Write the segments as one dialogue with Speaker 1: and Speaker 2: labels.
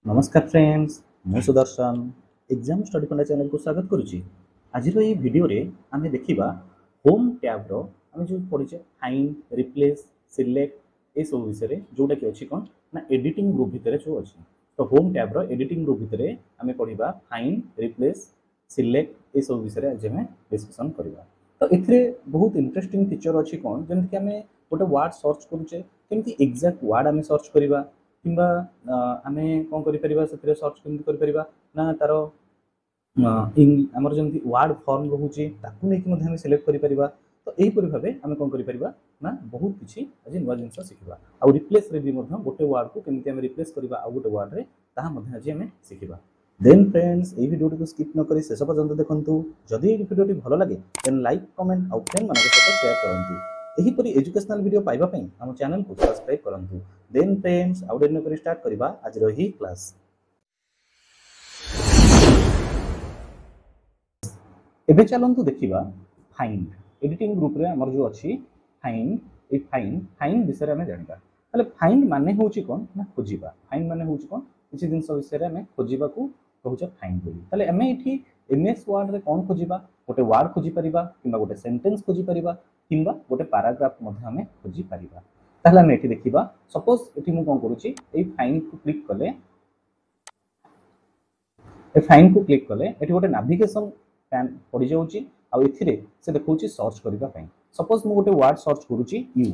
Speaker 1: नमस्कार फ्रेंड्स, मैं Sudarshan exam study पंडा channel को स्वागत करुच्ची। आज ये वीडियो रे आमे देखिबा होम टैब रो आमे जो पढिचे फाइंड, रिप्लेस, सिलेक्ट ए सब विषय रे जोटा कि अछि कोन ना एडिटिंग ग्रुप भितरे जो अछि। तो होम टैब रो एडिटिंग ग्रुप भितरे आमे पढिबा फाइंड, रिप्लेस, सिलेक्ट ए सब विषय रे आज हमें डिस्कशन करबा। तो एथरे बहुत इंटरेस्टिंग फीचर अछि कोन जेंति कि आमे गोटे वर्ड सर्च करूचे केमति एग्जैक्ट वर्ड आमे सर्च करबा किंबा आमे कोन करि परिबा सेथरे सर्च केमति करि परिबा ना तारो आमर जमी वार्ड फर्म रोचे ताकू नहीं कि आम सिलेक्ट करें। तो यहीपरि भाव आम कौन करें ना बहुत किसी आज नुआ जिन शिखा आउ रिप्लेस रे भी गोटे वार्ड को केमती आम रिप्लेस करवा आउ गोटे वार्ड रे ताहा आज आम शिखा। देन फ्रेंड्स ये वीडियो को स्किप न करी शेष पर्यंत देखंतु। जदि ये वीडियो भल लगे देन लाइक कमेंट और फ्रेंड मान सहित शेयर करंतु। एहीपरि एजुकेशनल वीडियो पाइबा पई हम चैनल को सब्सक्राइब करंतु। देन फ्रेंड्स आउ डेट न करी स्टार्ट करबा आज रही क्लास। एबे चलंतु देखिबा फाइंड एडिटिंग ग्रुप रे हमर जो अछि फाइंड ए फाइंड विषय में जानबा। ताले फाइंड माने होउची कोन ना खोजिबा। फाइंड माने होउची कोन किछि दिन विषय में खोजिबा को कहउछ फाइंड बोली। ताले हमें एठी एमएस वर्ड रे कोन खोजिबा गोटे वर्ड खोजि परिबा किंबा गोटे सेंटेंस खोजि परिबा किंबा गोटे पैराग्राफ मध्ये हमें खोजि परिबा। ताले हमें एठी देखिबा सपोज एठी मु कोन करूची ए फाइंड को क्लिक कले ए फाइंड को क्लिक कले एठी गोटे नेविगेशन पैन पड़ी जाउची आ एथिरे से देखौची सर्च करबा पई। सपोज मु गोटे वर्ड सर्च करूची यू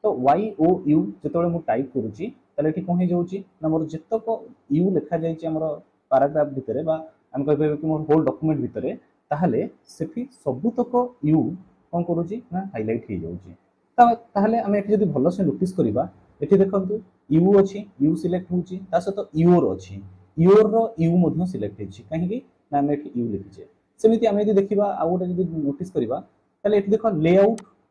Speaker 1: तो वाई ओ यू जेतोळे मु टाइप करूची ताले एठी कोन हे जाउची ना मोर जेतक यू लिखा जायची हमर पैराग्राफ भितरे बा हम कहबे कि मोर होल डॉक्यूमेंट भितरे ताहले सेठी सबुतक यू कोन करूची ना हाइलाइट हे जाउची। ताहले हम एठी जदी भलो से नोटिस करबा एठी देखंतु यू अछि यू सिलेक्ट होउची ता सतो योर अछि योर रो यू मध्ये सिलेक्ट हेछि काहे कि ना हम एठी यू लिखिचे। सेमिति आमे यदि देखिबा आ गोटे यदि नोटिस करबा ताले एठी देखो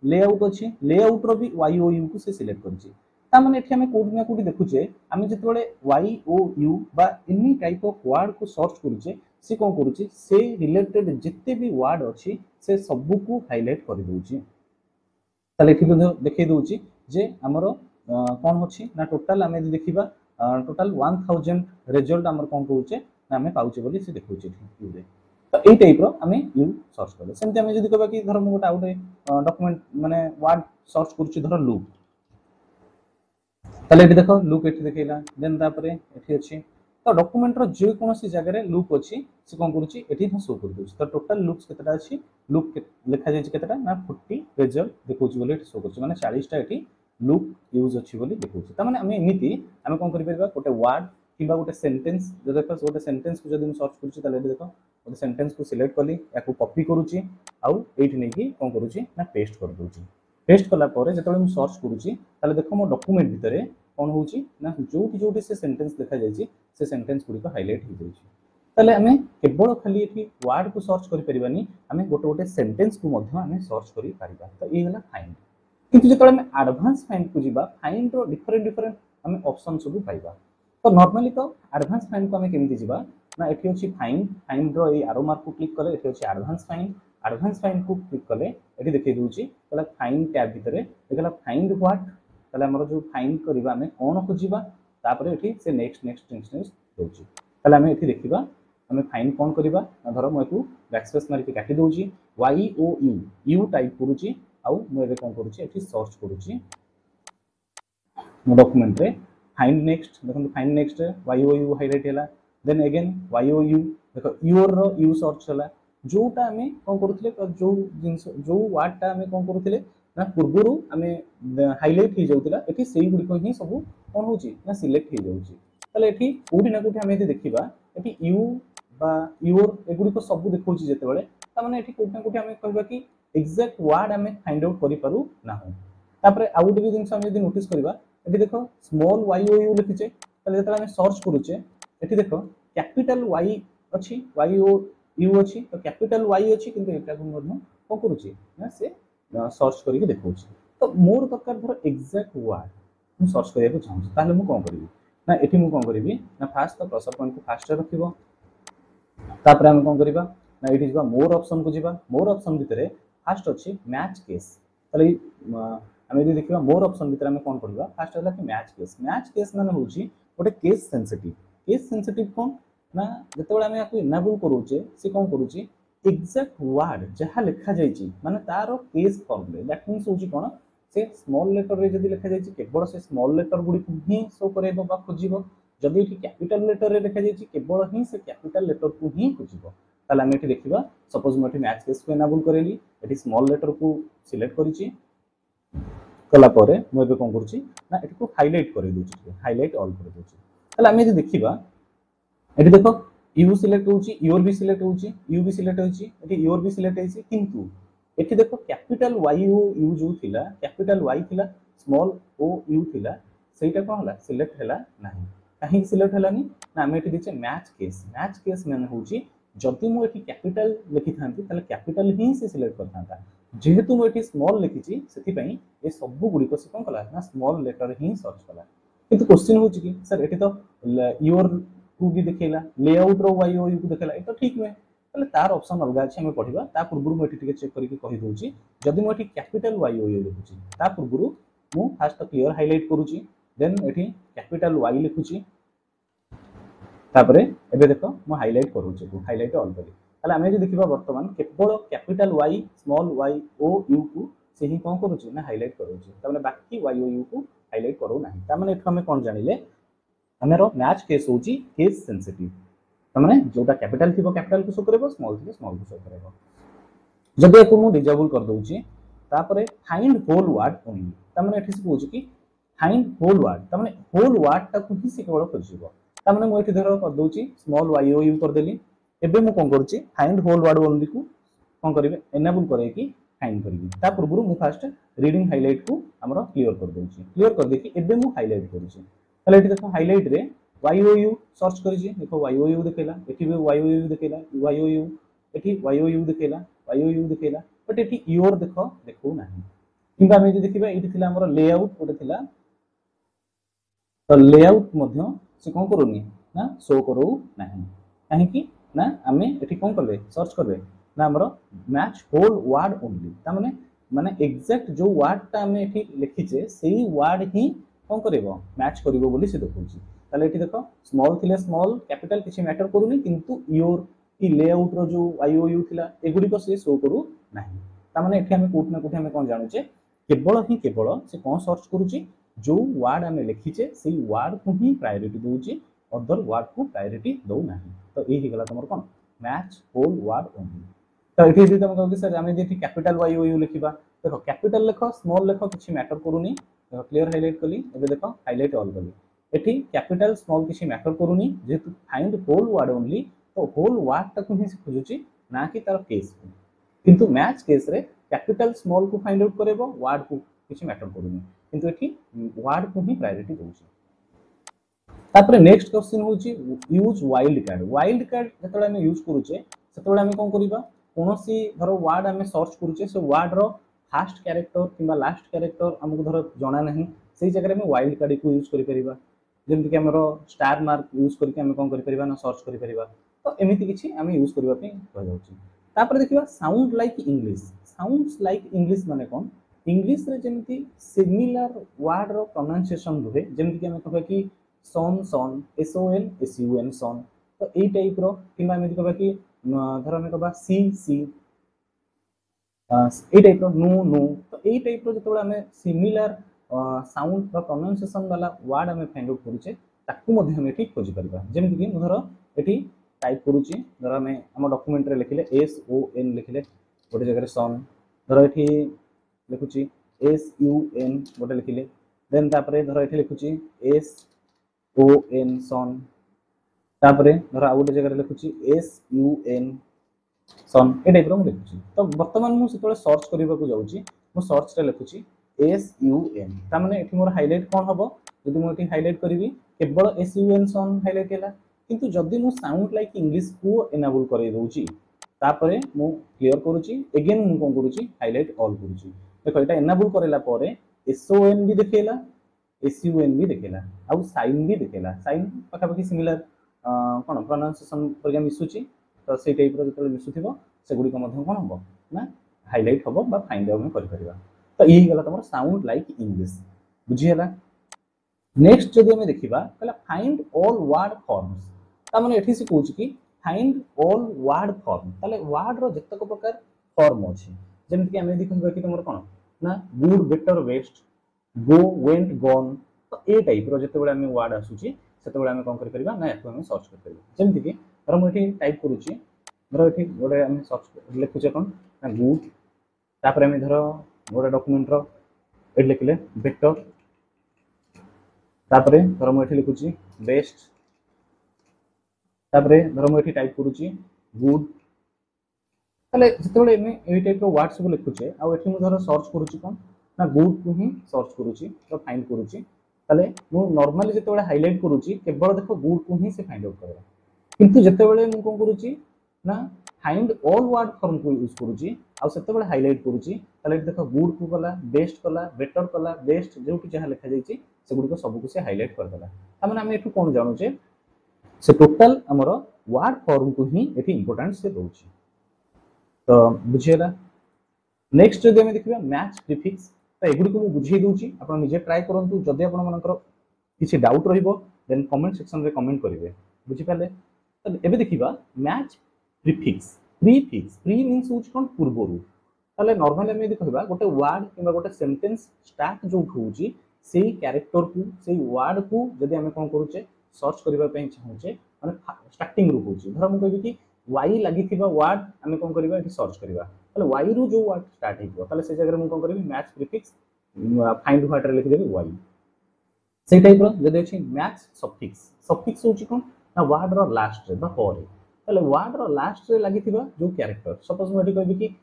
Speaker 1: लेआउट अछि लेआउट रो भी वाई ओ यू को से सिलेक्ट करछि। ता माने एठी आमे कोड ना कोड देखुचे आमे जेतबेले वाई ओ यू बा एनी टाइप ऑफ वर्ड को सर्च करूचे से कोन करूची से रिलेटेड जिते भी वर्ड अछि से सब को हाइलाइट कर दोची। ताले एठी देखै दोची जे हमरो कोन होछि ना टोटल आमे यदि देखिबा टोटल 1000 रिजल्ट हमर कोन कहूचे ना आमे पाउचे बोली से देखौचे एठी रे। तो यही टाइप रो आमे यू सर्च कले सेमति आमे जदी कहबा कि धर मु गोटा आउटे डॉक्यूमेंट माने वर्ड सर्च करूची धर लुक ताले एठी देखो लुक एठी देखैला देन तापरे एठी अछि तो डॉक्यूमेंट रो जे कोनोसी जगह रे लुक अछि से कोन करूची एठी हम शो कर दोछि। तो टोटल लुक्स केतटा अछि लुक लिखा जाय छि केतटा ना 40 रिजल्ट देखौछि बोली एठी शो करछि माने 40 टा एठी लुक यूज अछि बोली देखौछि। त माने आमे एमिति आमे कोन करि परबा गोटे वर्ड किबा गोटे सेंटेंस देखो गोटे सेंटेंस को जदी हम सर्च करूछि ताले एठी देखो गोटे सेंटेंस को सिलेक्ट कली याकू कॉपी करूची आउ एठी नै कि कोन करूची ना पेस्ट कर दोची। पेस्ट कला परे जेतबे हम सर्च करूची ताले देखो मो डॉक्यूमेंट भितरे कोन होउची ना जोटी से सेंटेंस लिखा जायछि से सेंटेंस गुडी को हाइलाइट हो जायछि। ताले हमें केवल खाली एठी वर्ड को सर्च करि परिबानी हमें गोटे गोटे सेंटेंस को मध्ये हमें सर्च करि परिबा। तो ई होला फाइंड। किंतु जेतबे हम एडवांस फाइंड को जिबा फाइंड रो डिफरेंट हमें ऑप्शन सब पाइबा। तो नॉर्मली तो एडवांस फाइंड को हमें केमिति जिबा ना एठी अछि फाइंड रो ए एरो मार्क को क्लिक कले एठी अछि एडवांस फाइंड को क्लिक कले एठी देखै दोछि तला फाइंड टैब भितरे देखला फाइंड व्हाट तला हमर जो फाइंड करबा हमें कोन खोजिबा तापर एठी से नेक्स्ट दोछि। तला हमें एठी देखिबा हमें फाइंड कोन करबा धरो म एतु बैकस्पेस मारि के काटि दोछि Y O U U type करूछि आउ म एबे कोन करूछि एठी सर्च करूछि मो डॉक्यूमेंट रे फाइंड नेक्स्ट देखो find next Y O U highlight हैला then again Y O U देखो योर रो यू सर्च होला जोटा हमें कोन करूथिले जो जिंस जो वर्ड हमें कोन करूथिले ना पूर्वरु हमें हाइलाइट हो जाउतिला एठी सेही गुडी को ही सब कोन होची ना सिलेक्ट हो जाउची। तले एठी कोडी ना कोठी हमें यदि देखिबा एठी यू बा योर एगुडी को सब देखौची जेते बेले त माने एठी कोठी ना कोठी हमें कहबा कि एग्जैक्ट वर्ड हमें फाइंड आउट करि पारु ना हो। तापरे आउट भी जिंस हम यदि नोटिस करबा एठी देखो स्मॉल वाई ओ यू लिखिचे तले जेतला हमें सर्च करूचे एठी देखो कैपिटल वाई अछि वाई ओ यू अछि तो कैपिटल वाई अछि किंतु एटा को मधन को करूची ना से सर्च करके देखौची। तो मोर दरकार धर एग्जैक्ट वर्ड मु सर्च करिया को चाहूची ताले मु कोन करिवि ना एठी मु कोन करिवि ना फास्ट तो कर्सर पॉइंट को फास्ट रखिबो तापर हम कोन करिबा ना एठी जिबा मोर ऑप्शन को जिबा मोर ऑप्शन भितरे फास्ट अछि मैच केस ताले हम यदि देखिबा मोर ऑप्शन भितरे हम कोन करबा फास्ट होला कि मैच केस माने होची गोटे केस सेंसिटिव केस सेंसिटिव कौन ना जतबेले आमे याकू इनेबल करूचे से कोन करूची एग्जैक्ट वर्ड जहाँ लिखा जाइए माने तार केस फॉर्म रे दैट मींस होची कोन से स्मॉल लेटर रे जदी लिखा जाइए केवल से स्मॉल लेटर गुडी को ही शो करेबो बा खोजिबो जदी एठी कैपिटल लेटर रे लिखा जाइए केवल ही से कैपिटल लेटर को ही खोजिबो ताले आमे एठी देखिबा सपोज म एठी मैच केस को इनेबल करेली एठी स्मॉल लेटर को सिलेक्ट करिची कला परे म एबे कोन करची ना एठी को हाइलाइट करे दोची हाइलाइट ऑल करे दोची ताले आमे जदी देखिबा एठी देखो यू सिलेक्ट होची योर भी सिलेक्ट होची यू भी सिलेक्ट होची एठी योर भी सिलेक्ट होची किंतु एठी देखो कैपिटल वाई ओ यू जो थिला कैपिटल वाई थिला स्मॉल ओ यू थिला सेटा कोन हला सिलेक्ट हला नाही काहे सिलेक्ट हलानी ना हम एठी दिचे मैच केस माने होची जति मो एठी कैपिटल लिखि थांती ताले कैपिटल ही से सिलेक्ट करथांता जेहेतु मो एठी स्मॉल लिखिची सेति पई ए सब गुडी को से कोन कला ना स्मॉल लेटर ही सर्च कला किंतु क्वेश्चन होची कि सर एठी तो योर को भी देखेला layout row Y O U को देखेला ए तो ठीक नुहे ताले तार ऑप्शन अलगा अछि हम पढिबा ता पूर्वरु म एठी टिके चेक करिके कहि दोची जदि म एठी कैपिटल वाई ओ यू लिखुची ता पूर्वरु मु फास्ट क्लियर हाइलाइट करूची देन एठी कैपिटल वाई लिखुची तापरे एबे देखो म हाइलाइट करूची को हाइलाइट ऑल करी ताले हम जे देखिबा वर्तमान केवल capital Y small Y O U को से ही कोन करूची ना हाइलाइट करूची तामाने बाकी वाई ओ यू को हाइलाइट करू नाही तामाने एठो हम कोन जानिले हमरो मैच केस होची केस सेंसिटिव तमाने जोटा कैपिटल थिबो कैपिटल को शो करबो स्मॉल थिबो स्मॉल को शो करबो जदि एको मु डिसेबल कर दोची तापरे फाइंड होल वर्ड ओनली तमाने एठी से होची कि फाइंड होल वर्ड तमाने होल वर्ड ता को ही से केवल खोजिबो तमाने मु एठी धरो कर दोची स्मॉल वाई ओ यू कर देली एबे मु कोन करची फाइंड होल वर्ड ओनली को कोन करिवे एनेबल करे कि फाइंड करिवि ता पूर्वरु मु फास्ट रीडिंग हाइलाइट को हमरो क्लियर कर दोची क्लियर कर देखि एबे मु हाइलाइट करूची ताले एठी देखो हाइलाइट रे YOU सर्च करिजे देखो YOU देखेला एठी भी YOU देखेला YOU एठी YOU देखेला YOU देखेला बट एठी योर देखो देखो नाही किबा हम जे देखिबा एठी थिला हमर लेआउट ओटे थिला तो लेआउट मध्य से कोन करूनी ना शो करू नाही काहे कि ना हमें एठी कोन करबे सर्च करबे ना हमर मैच होल वर्ड ओनली ता माने एग्जैक्ट जो वर्ड ता हमें एठी लिखिचे सेही वर्ड ही कोन करबो मैच करबो बोली से देखौची ताले एठी देखो स्मॉल थिले स्मॉल कैपिटल किछि मैटर करूनी किंतु योर की लेआउट रो जो आईओयू थिला एगुडी को से शो करू नाही ता माने एठी हम कोठ ना कोठ हम कोन जानुचे केवल से कोन सर्च करूची जो वर्ड हमें लिखिचे सेही वर्ड को ही प्रायोरिटी दोची अदर वर्ड को प्रायोरिटी दो नाही तो ए ही गला तमर कोन मैच होल वर्ड ओनली तो एठी जे तुम कहू कि सर हम जे कैपिटल वाईओयू लिखिबा देखो कैपिटल लिखो स्मॉल लिखो किछि मैटर करूनी देखो क्लियर हाइलाइट कली एबे देखो हाइलाइट ऑल कली एठी कैपिटल स्मॉल किछि मैटर करूनी जेतु फाइंड होल वर्ड ओनली तो होल वर्ड तक ही से खोजुची ना कि तार केस को किंतु मैच केस रे कैपिटल स्मॉल को फाइंड आउट करेबो वर्ड को किछि मैटर करूनी किंतु एठी वर्ड को ही प्रायोरिटी दोची तापर नेक्स्ट क्वेश्चन होची यूज वाइल्ड कार्ड जतले हम यूज करूचे सेतबेले हम कोन करिबा कोनोसी धरो वर्ड हम सर्च करूचे से word row first character किबा last character हमको धरो जणा नहीं सेही जगह में वाइल्ड कार्ड को यूज करि परिबा जेमति कि हमरो स्टार मार्क यूज करके हम कोन करि परिबा ना सर्च करि परिबा तो एमिति किछि हम यूज करबा पे कह जाउची तापर देखिबा साउंड लाइक इंग्लिश माने कोन इंग्लिश रे जेमति सिमिलर वर्ड रो प्रोनाउंसिएशन रुहे जेमति कि हम कहबा कि सन SON सन तो एई टाइप रो किबा हम कहबा कि धरो हम कहबा सी एई टाइप रो नो तो एई टाइप रो जतबे हम सिमिलर साउंड रो प्रोनाउंसिएशन वाला वर्ड हम फाइंड आउट करूचे ताकू मध्ये हम एठी खोजि परबा जेमति कि धरो एठी टाइप करूची धरो हम हम डॉक्यूमेंट रे लिखिले SON लिखिले गोटे जगह रे सन धरो एठी लिखुची SUN गोटे लिखिले देन तापरे धरो एठी लिखुची SON सन तापरे धरो आ गोटे जगह रे लिखुची SUN सन ए टाइप रो लिखुची तो वर्तमान मु सेतले सर्च करबा को जाउची मु सर्च रे लिखुची SUN ता माने एठी मोर हाइलाइट कोन हबो जदि मु एठी हाइलाइट करिवि केवल SUN सन हाइलाइट हैला किंतु जदि मु साउंड लाइक इंग्लिश को एनेबल करै दोची तापरे मु क्लियर करूची अगेन मु कोन करूची हाइलाइट ऑल करूची देखो एटा एनेबल करेला परे SON भी देखेला SUN भी देखेला आ साइन भी देखेला साइन पका पकी सिमिलर कोन प्रोनाउंसिएशन पर मिसुची तो से टाइप रो जतले मिसुथिबो से गुडी को मध्ये कोन हबो ना हाइलाइट हबो बा फाइंड आउट में करि परिबा तो यही गला तमर साउंड लाइक इंग्लिश बुझी हला नेक्स्ट जदि आम देखा कहला फाइंड ऑल वर्ड फॉर्म्स तामाने एठी से कहूची कि फाइंड ऑल वर्ड फॉर्म ताले वर्ड रो जतक प्रकार फॉर्म अछि जेमति कि आम यदि कहबा कि तुमर कोन ना good better best go went gone तो ए टाइप रो जते बेला आम वर्ड आसुची सेते बेला आम कोन करि परिबा ना याको आम सर्च करि परिबा जेमति कि धर मु एठी टाइप करूची धर एठी गोटे आम सर्च लिखुचे कोन ना गुड तापर आम धर गोटे डॉक्यूमेंट रो एठी लिखले बेटर तापर धर मु एठी लिखुची बेस्ट तापर धर मु एठी टाइप करूची गुड ताले जेतेबेले एमे एई टाइप रो वर्ड सब लिखुचे आ एठी मु धर सर्च करूची कोन ना गुड को ही सर्च करूची तो फाइंड करूची ताले मु नॉर्मली जेतेबेले हाइलाइट करूची केवल देखो गुड को ही से फाइंड आउट करबा किंतु जेतेबेले मु कोन करूची ना फाइंड ऑल वर्ड फॉर्म को यूज करूची आ सेतेबेले हाइलाइट करूची ताले देखो गुड को कला बेस्ट कला बेटर कला बेस्ट जोटी जहा लिखा जाईची सेगुडी को सब को से हाइलाइट कर देला तामाने हम एठु कोन जानुचे से टोटल हमर वर्ड फॉर्म को ही एठी इंपोर्टेंस से दोची तो बुझियला नेक्स्ट जदि हम देखिबा मैच प्रीफिक्स तो एगुडी को मु बुझाई दोची आपण निजे ट्राई करंतु जदि आपण मनकर किछि डाउट रहिबो देन कमेंट सेक्शन रे कमेंट करिवे बुझि पाले तो एबे देखिबा मैच प्रीफिक्स प्री मींस होच कोन पूर्वरु ताले नॉर्मली हम यदि कहबा गोटे वर्ड किबा गोटे सेंटेंस स्टार्ट जो होउची सेही कैरेक्टर को सेही वर्ड को जदि हम कोन करूचे सर्च करबा पई चाहूचे माने स्टार्टिंग रू होउची धर हम कहबी कि वाई लागिथिबा वर्ड हम कोन करबा एठी सर्च करबा ताले वाई रू जो वर्ड स्टार्ट हेबो ताले से जगह हम कोन करबी मैच प्रीफिक्स फाइंड वर्ड रे लिख देबी वाई से टाइप रो जदि अछि मैच सफिक्स होउची कोन ना वर्ड रो लास्ट रे बा होरे ताले वर्ड रो लास्ट रे लागिथिबा जो कैरेक्टर सपोज म एठी कहबी कि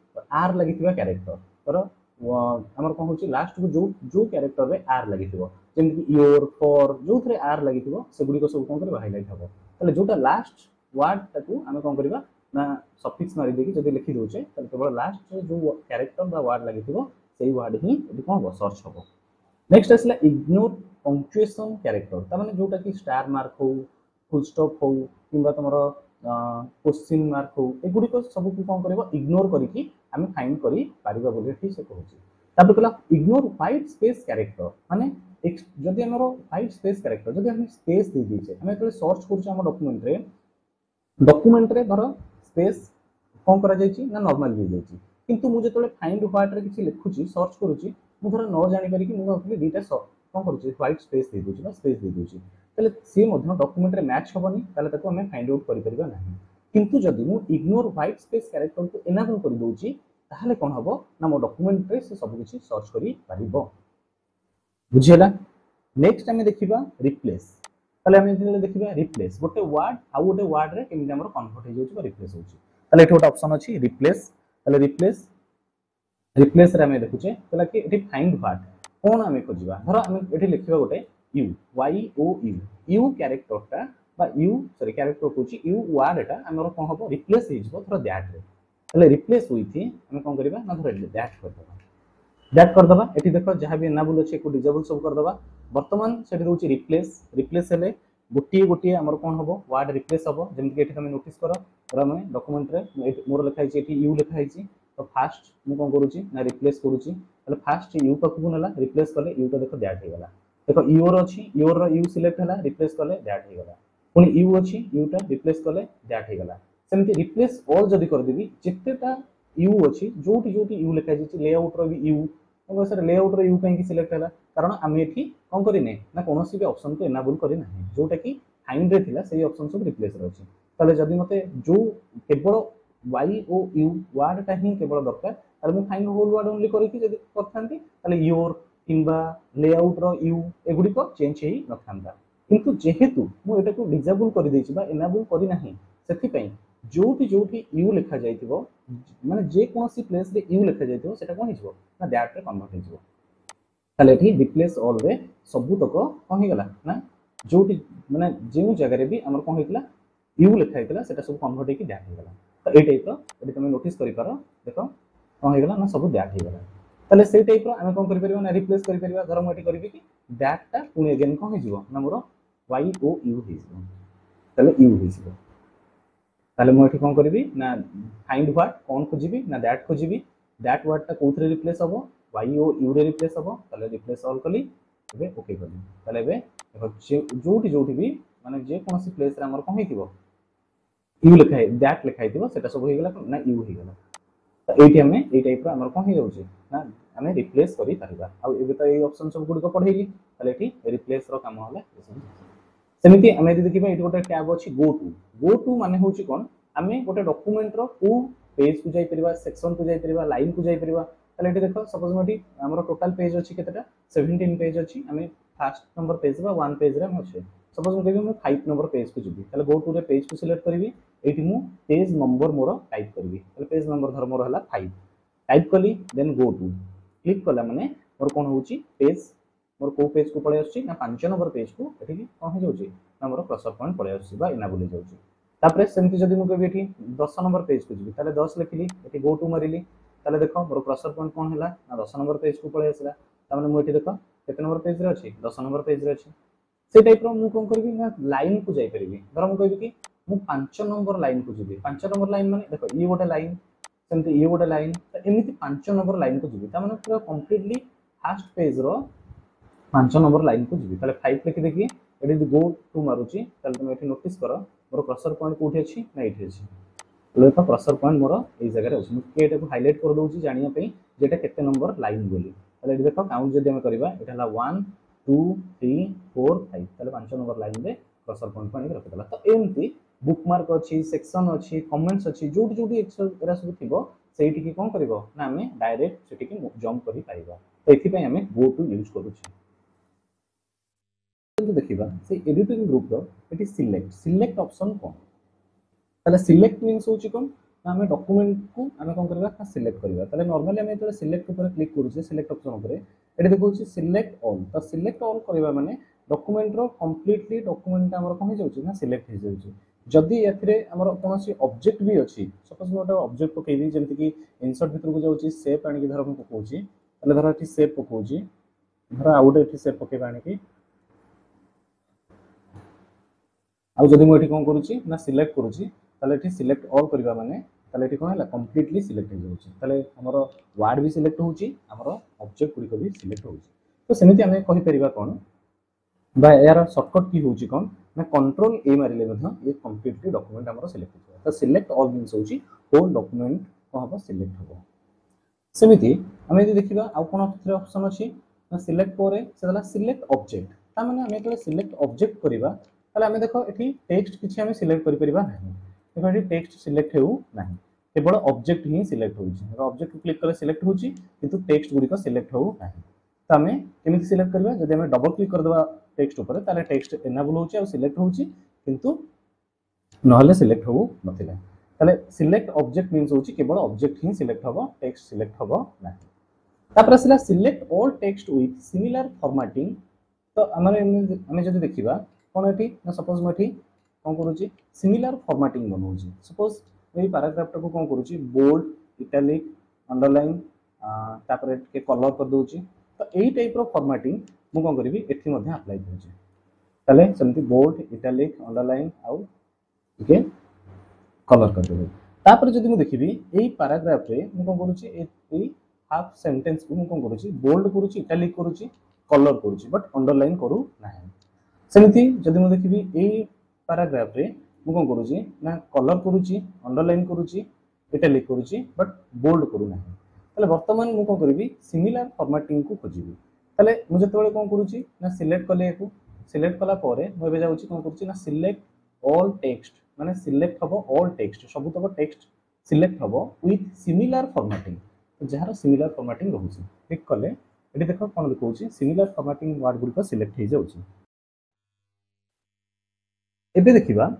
Speaker 1: आर लागिथिबा कैरेक्टर तर हमर कोन होची लास्ट को जो जो कैरेक्टर रे आर लागिथिबो जेमति कि योर फॉर जो थरे आर लागिथिबो से गुडी को सब कोन करबा हाइलाइट हबो ताले जोटा लास्ट वर्ड ताकू हम कोन करबा ना सफिक्स मारि देकी जदि लिखि दोचे ताले केवल लास्ट रे जो कैरेक्टर बा वर्ड लागिथिबो सेही वर्ड ही एठी कोन हो सर्च हबो नेक्स्ट आसला इग्नोर पंक्चुएशन कैरेक्टर ता माने जोटा कि स्टार मार्क हो फुल स्टॉप हो किंबा तमरो क्वेश्चन मार्क हो एगुडी को सब को कोन करबो इग्नोर करिकि हम फाइंड करि पारिबा बोली ठीक से कहूची तापर कला इग्नोर व्हाइट स्पेस कैरेक्टर माने जदि हमरो व्हाइट स्पेस कैरेक्टर जदि हम स्पेस दे दीचे हम तो सर्च करछ हम डॉक्यूमेंट रे धर स्पेस कोन करा जायची ना नॉर्मल दे जायची किंतु मु जतले फाइंड व्हाइट रे किछि लिखुची सर्च करूची मु धर न जानि करी कि मु कहली दीटा कोन करूची व्हाइट स्पेस दे दोची बा स्पेस दे दोची तले से मध्ये डॉक्यूमेंट रे मैच होबनी तले ताको हम फाइंड आउट करि परिबा नाही किंतु जदि मु इग्नोर व्हाइट स्पेस कैरेक्टर को एनाबल करि दोची ताहले कोन हबो ना मो डॉक्यूमेंट रे से सब किछि सर्च करि परिबो बुझियला नेक्स्ट हम देखिबा रिप्लेस ताले हम जेते देखिबा रिप्लेस गोटे वर्ड आ गोटे वर्ड रे केमि हमर कन्वर्ट हे जोची बा रिप्लेस होची ताले एठो ऑप्शन अछि रिप्लेस ताले रिप्लेस रे हम देखुचे ताले कि एठी फाइंड वर्ड कोन हम खोजिबा धर हम एठी लिखिबा गोटे U Y O U U कैरेक्टरटा बा यू सॉरी कैरेक्टर कोची यू वर्ड एटा हमर कोन हबो रिप्लेस हे जबो धर दैट रे ताले रिप्लेस होईथि हम कोन करबा ना धर दैट कर दबा एठी देखो जहां भी एनाबल अछि को डिसेबल सब कर दबा वर्तमान सेठी रहउची रिप्लेस हेले गोटिए गोटिए हमर कोन हबो वर्ड रिप्लेस हबो जेमति एठी તમે नोटिस करो और मैं डॉक्यूमेंट रे मोर लिखा है एठी यू लिखा है तो फास्ट मु कोन करूची ना रिप्लेस करूची ताले फास्ट यू पाखु नला रिप्लेस करले यू तो देखो दैट हे गला देखो योर अछि योर रो यू सिलेक्ट हला रिप्लेस करले दैट हे गला पुनी यू अछि यू टा रिप्लेस करले दैट हे गला सेमति रिप्लेस ऑल जदी कर देबी जेतेटा यू अछि जोटी जोटी यू लिखा जायछि लेआउट रो भी यू तो सर लेआउट रो यू कहीं की सिलेक्ट हला कारण हम एठी कोन करिने ना कोनोसी भी ऑप्शन को एनाबल करि नाही जोटा कि फाइंड रे थिला सेही ऑप्शन सब रिप्लेस रे अछि ताले जदी मते जो केवल वाई ओ यू वर्ड टा ही केवल दरकार ताले मु फाइंड होल वर्ड ओनली करि कि जदी करथांती ताले योर किंबा लेआउट रो यू एगुडी को चेंज हेई नथांता किंतु जेहेतु मु एटा को डिसेबल करि देछि बा एनाबल करि नाही सेति पई जोटी जोटी यू लिखा जाइथिबो माने जे कोनसी प्लेस रे यू लिखा जाइथिबो सेटा कोन हिजबो ना दैट रे कन्वर्ट हिजबो ताले एठी रिप्लेस ऑल रे सबु तक कोन हे गला ना जोटी माने जेउ जगह रे भी हमर कोन हेतला यू लिखा हेतला सेटा सब कन्वर्ट हे कि दैट हे गला तो ए टाइप रो यदि तुम नोटिस करि पारो देखो कोन हे गला ना सब दैट हे गला ताले से टाइप रो हम कोन करि परिबो ना रिप्लेस करि परिबा धर म एठी करबी कि दैट टा पुनी अगेन कोन हिजबो ना मोर वाई ओ यू हिजबो ताले यू हिजबो ताले मु एठी कोन करबी ना फाइंड वर्ड कोन खोजिबी ना दैट खोजिबी दैट वर्ड टा कोथरे रिप्लेस हबो वाई ओ यू रे रिप्लेस हबो ताले रिप्लेस ऑल कली एबे ओके कली ताले एबे देखो जोटी जोटी भी माने जे कोनसी प्लेस रे हमर कोन हेतिबो यू लिखा है दैट लिखा हेतिबो सेटा सब हो गेला ना यू हो गेला तो एटी हमें ए टाइप रो हमर कोन हे जाउची ना हमें रिप्लेस करी परिबा आ एबे तो ए ऑप्शन सब गुडी को पढेली ताले एटी रिप्लेस रो काम होला सेमिति हमें देखिबा एटी गोटे टैब अछि गो टू माने होची कोन हमें गोटे डॉक्यूमेंट रो को पेज को जाई परिबा सेक्शन को जाई परिबा लाइन को जाई परिबा ताले एटी देखो सपोज मटी हमर टोटल पेज अछि केतेटा 17 पेज अछि हमें फर्स्ट नंबर पेज बा 1 पेज रे हम अछि सपोज मैं कहबी मैं 5 नंबर पेज को जिबी ताले गो टू रे पेज को सिलेक्ट करबी एटी मु पेज नंबर मोर टाइप करबी ताले पेज नंबर धर मोर हला 5 टाइप कली देन गो टू क्लिक कला माने मोर कोन होची पेज मोर को पेज को पळे आछि ना 5 नंबर पेज को एठी कोन हो जाउची ना मोर कर्सर पॉइंट पळे आछि बा इनाबल हो जाउची तापरे सेमति जदी मु कहबी एठी 10 नंबर पेज को जिबी ताले 10 लिखली एठी गो टू मारिली ताले देखो मोर कर्सर पॉइंट कोन हैला ना 10 नंबर पेज को पळे आछला ता माने मु एठी देखो केते नंबर पेज रे अछि 10 नंबर पेज रे अछि से टाइप रो मु कोन करबी ना लाइन को जाई परिबी धर मु कहबी कि मु 5 नंबर लाइन को जिबी 5 नंबर लाइन माने देखो ये गोटे लाइन सेमति ये गोटे लाइन तो एमिति 5 नंबर लाइन को जिबी ता माने पूरा कंप्लीटली फर्स्ट पेज रो 5 नंबर लाइन को जिबी ताले 5 लिखि देखि एडी गो टू मारुची ताले तुम एठी नोटिस करो मोर कर्सर पॉइंट कोठी अछि ना एठी अछि ताले तो कर्सर पॉइंट मोर ए जगह रे अछि मु एटा को हाइलाइट कर दोउची जानिया पई जेटा केते नंबर लाइन बोली ताले एठी देखो काउंट जदी हम करबा एटा हला 1 2 3 4 5 ताले 5 नंबर लाइन रे कर्सर पॉइंट को आनी रखिदला तो एमती बुकमार्क अच्छी सेक्शन अच्छी कमेंट्स अच्छी जोटी जोटी एरा सब थिबो सेठी की कोन करबो ना हमें डायरेक्ट सेठी की जंप करि पाइबा तो एथि पय हमें गो टू यूज करू छी तो देखिबा से एडिटिंग ग्रुप रो एटी सिलेक्ट ऑप्शन कोन ताले सिलेक्ट मींस होची कोन ना हमें डॉक्यूमेंट को हमें कोन करबा ना सिलेक्ट करबा ताले नॉर्मली हमें तो सिलेक्ट ऊपर क्लिक करू छी सिलेक्ट ऑप्शन ऊपर एटी देखौ छी सिलेक्ट ऑल तो सिलेक्ट ऑल करबा माने डॉक्यूमेंट रो कंप्लीटली डॉक्यूमेंट हमर कोन जाउची ना सिलेक्ट हो जाउची जदि एथरे हमर कोनोसी ऑब्जेक्ट भी अछि सपोज मोटा ऑब्जेक्ट पकेबी जेमति कि इंसर्ट भीतर को जाउची शेप आनी कि धर हम पकोची तले धर एठी शेप पकोची धर आउट एठी शेप पकेबा आनी कि आ जदि मो एठी कोन करूची ना सिलेक्ट करूची तले एठी सिलेक्ट ऑल करबा माने तले एठी कोन हला कंप्लीटली सिलेक्ट हो जाउची तले हमर वर्ड भी सिलेक्ट होउची हमर ऑब्जेक्ट गुडी को भी सिलेक्ट होउची तो सेमिति हमें कहि परिबा कोन बा यार शॉर्टकट की होउची कोन ना कंट्रोल ए मारिले मध्य ये कंप्लीटली डॉक्यूमेंट हमर सिलेक्ट हो तो सिलेक्ट ऑल मींस होउची होल डॉक्यूमेंट को हम सिलेक्ट हो सेमिति हम यदि देखिबा आ कोन ऑप्शन अछि ना सिलेक्ट करे सेला सिलेक्ट ऑब्जेक्ट ता माने हम तो सिलेक्ट ऑब्जेक्ट करबा ताले हम देखो एठी टेक्स्ट किछि हम सिलेक्ट करि परिबा नाही देखो एठी टेक्स्ट सिलेक्ट हेउ नाही केवल ऑब्जेक्ट ही सिलेक्ट होउची ऑब्जेक्ट क्लिक करे सिलेक्ट होउची किंतु टेक्स्ट गुडी को सिलेक्ट हो नाही तो हमें केमिति सिलेक्ट करबा जदि हमें डबल क्लिक कर देबा टेक्स्ट ऊपर ताले टेक्स्ट एनेबल होउची आ सिलेक्ट होउची किंतु नहले सिलेक्ट हो नथिला ताले सिलेक्ट ऑब्जेक्ट मींस होउची केवल ऑब्जेक्ट ही सिलेक्ट हबो टेक्स्ट सिलेक्ट हबो नाही तापर सिला select all text with similar formatting तो हमें जदि देखिबा कोन एठी ना सपोज मठी कोन करूची सिमिलर फॉर्मेटिंग बनौची सपोज एई पैराग्राफ को कोन करूची बोल्ड इटैलिक अंडरलाइन तापर के कलर कर दोची तो एई टाइप रो फॉर्मेटिंग मु कोन करबी एठी मध्ये अप्लाई करूची ताले सेमति बोल्ड इटैलिक अंडरलाइन आउ के कलर कर देबे तापर जदि मु देखिबी एई पैराग्राफ रे मु कोन करूची एई हाफ सेंटेंस को मु कोन करूची बोल्ड करूची इटैलिक करूची कलर करूची बट अंडरलाइन करू नाही सेमति जदि मु देखिबी एई पैराग्राफ रे मु कोन करूची ना कलर करूची अंडरलाइन करूची इटैलिक करूची बट बोल्ड करू नाही ताले वर्तमान मु कोन करबी सिमिलर फॉर्मेटिंग को खोजिबी ताले मु जतबेले कोन करूची ना सिलेक्ट कले को सिलेक्ट कला पारे मु एबे जाउची कोन करूची ना सिलेक्ट ऑल टेक्स्ट माने सिलेक्ट हबो ऑल टेक्स्ट सब तक टेक्स्ट सिलेक्ट हबो विथ सिमिलर फॉर्मेटिंग तो जहार सिमिलर फॉर्मेटिंग रहउची क्लिक कले एटी देखो कोन लिखउची सिमिलर फॉर्मेटिंग वर्ड गुडी को सिलेक्ट हे जाउची एबे देखिबा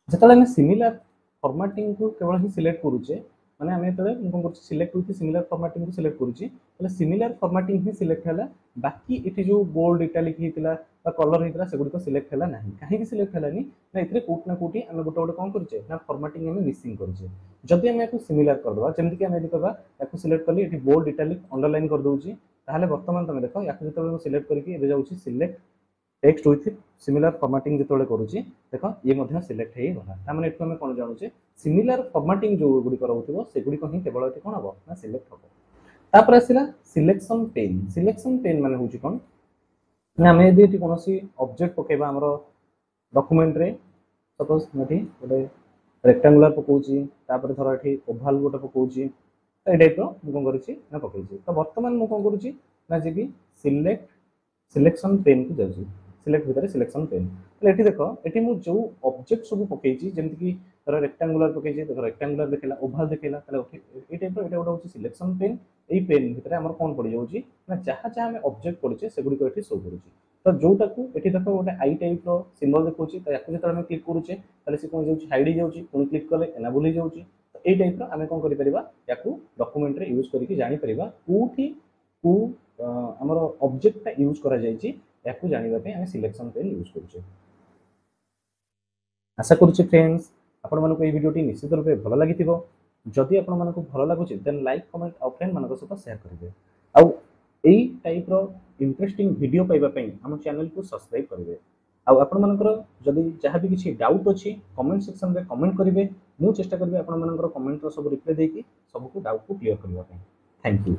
Speaker 1: जतले हम सिमिलर फॉर्मेटिंग को केवल ही सिलेक्ट करूचे माने हमें तले कोन करूची सिलेक्ट विथ सिमिलर फॉर्मेटिंग को सिलेक्ट करूची तले सिमिलर फॉर्मेटिंग ही सिलेक्ट हला बाकी एठी जो बोल्ड इटैलिक हितला बा कलर हितला से गुडी को सिलेक्ट हला नाही काहे कि सिलेक्ट हलानी ना इतरे कोट ना कोटी हम गोटे गोटे कोन करूचे ना फॉर्मेटिंग हम मिसिंग करूचे जदि हम एको सिमिलर कर दबा जेमति कि हम यदि करबा एको सिलेक्ट करली एठी बोल्ड इटैलिक अंडरलाइन कर दोउची ताहाले वर्तमान तमे देखो याको जतबे सिलेक्ट करके एबे जाउची select text with similar formatting जतबे करूची देखो ये मध्ये सिलेक्ट हे गला ता माने एठो हम कोन जानुचे सिमिलर फॉर्मेटिंग जो गुडी करउथिबो से गुडी को ही केवल एठी कोन हबो ना सिलेक्ट हबो तापर आसिला सिलेक्शन पेन माने होची कोन ना आम यदि कौन ऑब्जेक्ट पकेबा हमर डॉक्यूमेंट रे सपोज मैं गोटे रेक्टांगुलर पकाउची तापर धर ये ओभाल गोटे पकाउची तो ये टाइप कौन कर पकई तो बर्तमान मुझे कौन करुँची ना जी सिलेक्ट सिलेक्शन पेन को जाऊँगी सिलेक्ट भितर सिलेक्शन पेन तो ये देख ये मुझे जो ऑब्जेक्ट सब पकई जमीक धर रेक्टांगुलर पकई धर रेक्टांगुलर देखला ओभाल देखला ये टाइप ये गोटे हूँ सिलेक्शन पेन यही पेन भितर आम कौन पड़ जाऊँगी ना जहाँ जहाँ आम ऑब्जेक्ट पढ़े से गुड़िक ये शो करुँच तो जोटा को ये देख गोटे आई टाइप सिम्बल देखा तो या जो आम क्लिक करुचे सी कौन जाऊँगी हाइड हो जाऊँगी पुणी क्लिक कले एनाबल हो जाऊँगी तो यही टाइप आम कौन कर डॉक्यूमेंट रे यूज करके जापर कौटी को आमर ऑब्जेक्टा यूज करा जायछि याकू जानिबा पे हम सिलेक्शन पेन यूज करूचे। आशा करूचे फ्रेंड्स आपण मानको ए वीडियोटी निश्चित रूपे भल लागिथिबो जदि आपण मानको भल लागुचे देन लाइक कमेंट और फ्रेंड मानको सहित शेयर करिवे आउ एई टाइप रो इंटरेस्टिंग वीडियो पाइबा पई हम चैनल को सब्सक्राइब करिवे आउ आपण मानकर जदि जहाँ भी किसी डाउट अच्छी कमेंट सेक्शन में कमेंट करेंगे मुझे चेष्टा करी आपण मानकर कमेंट सब रिप्लाई देकी सबको डाउट को क्लियर करने। Thank you.